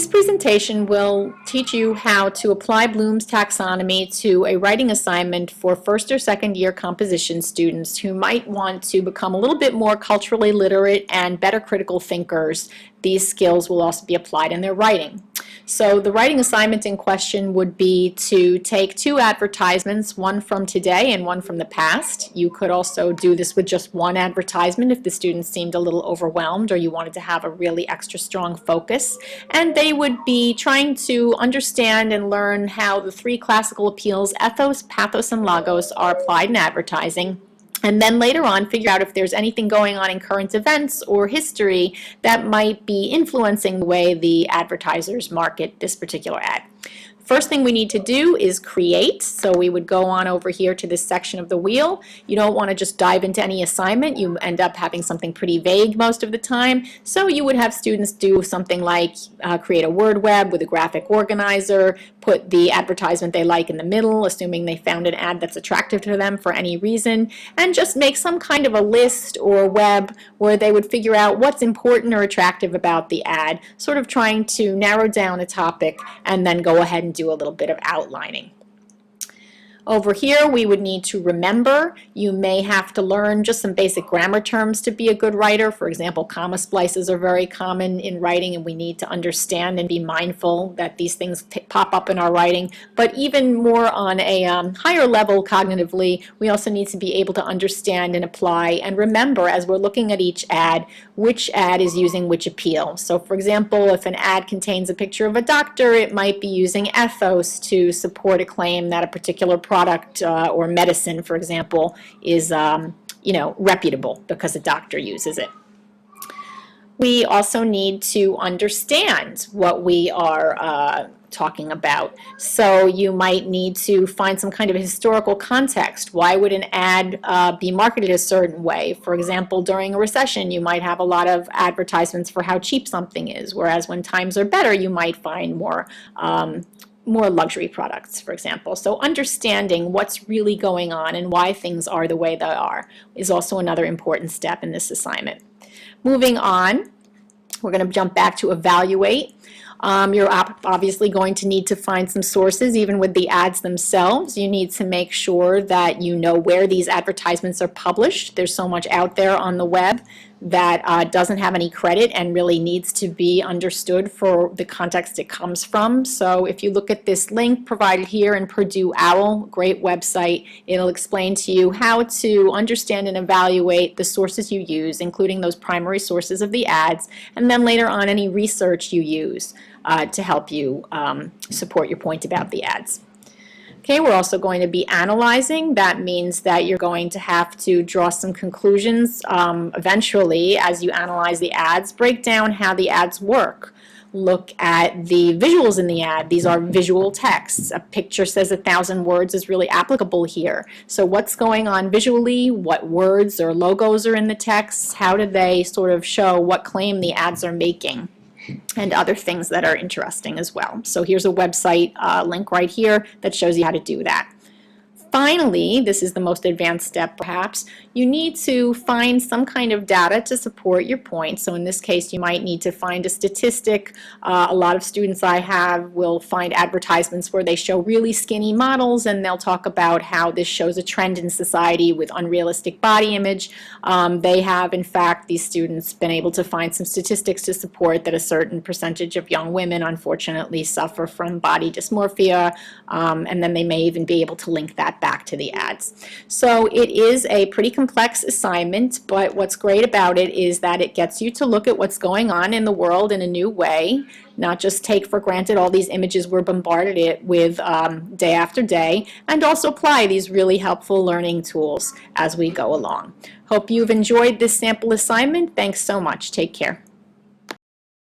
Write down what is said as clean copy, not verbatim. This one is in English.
This presentation will teach you how to apply Bloom's taxonomy to a writing assignment for first or second year composition students who might want to become a little bit more culturally literate and better critical thinkers. These skills will also be applied in their writing. So the writing assignment in question would be to take two advertisements, one from today and one from the past. You could also do this with just one advertisement if the students seemed a little overwhelmed or you wanted to have a really extra strong focus. And they would be trying to understand and learn how the three classical appeals, ethos, pathos, and logos, are applied in advertising. And then later on figure out if there's anything going on in current events or history that might be influencing the way the advertisers market this particular ad. First thing we need to do is create. So we would go on over here to this section of the wheel. You don't want to just dive into any assignment. You end up having something pretty vague most of the time. So you would have students do something like create a word web with a graphic organizer, put the advertisement they like in the middle, assuming they found an ad that's attractive to them for any reason, and just make some kind of a list or web where they would figure out what's important or attractive about the ad, sort of trying to narrow down a topic and then go ahead and do a little bit of outlining. Over here we would need to remember. You may have to learn just some basic grammar terms to be a good writer. For example, comma splices are very common in writing, and we need to understand and be mindful that these things pop up in our writing. But even more on a higher level cognitively, we also need to be able to understand and apply and remember as we're looking at each ad, which ad is using which appeal. So for example, if an ad contains a picture of a doctor, it might be using ethos to support a claim that a particular product or medicine, for example, is reputable because a doctor uses it. We also need to understand what we are talking about. So you might need to find some kind of a historical context. Why would an ad be marketed a certain way? For example, during a recession, you might have a lot of advertisements for how cheap something is, whereas when times are better, you might find more luxury products, for example. So understanding what's really going on and why things are the way they are is also another important step in this assignment. Moving on, we're going to jump back to evaluate. You're obviously going to need to find some sources. Even with the ads themselves, you need to make sure that you know where these advertisements are published. There's so much out there on the web that doesn't have any credit and really needs to be understood for the context it comes from. So if you look at this link provided here in Purdue OWL, great website, it'll explain to you how to understand and evaluate the sources you use, including those primary sources of the ads, and then later on any research you use to help you support your point about the ads. Okay, we're also going to be analyzing. That means that you're going to have to draw some conclusions eventually as you analyze the ads. Break down how the ads work. Look at the visuals in the ad. These are visual texts. A picture says 1,000 words is really applicable here. So what's going on visually? What words or logos are in the text? How do they sort of show what claim the ads are making? And other things that are interesting as well. So here's a website link right here that shows you how to do that. Finally, this is the most advanced step perhaps, you need to find some kind of data to support your point. So in this case you might need to find a statistic. A lot of students I have will find advertisements where they show really skinny models and they'll talk about how this shows a trend in society with unrealistic body image. They have in fact, these students, been able to find some statistics to support that a certain percentage of young women unfortunately suffer from body dysmorphia, and then they may even be able to link that back to the ads. So it is a pretty complex assignment, but what's great about it is that it gets you to look at what's going on in the world in a new way, not just take for granted all these images we're bombarded with day after day, and also apply these really helpful learning tools as we go along. Hope you've enjoyed this sample assignment. Thanks so much. Take care.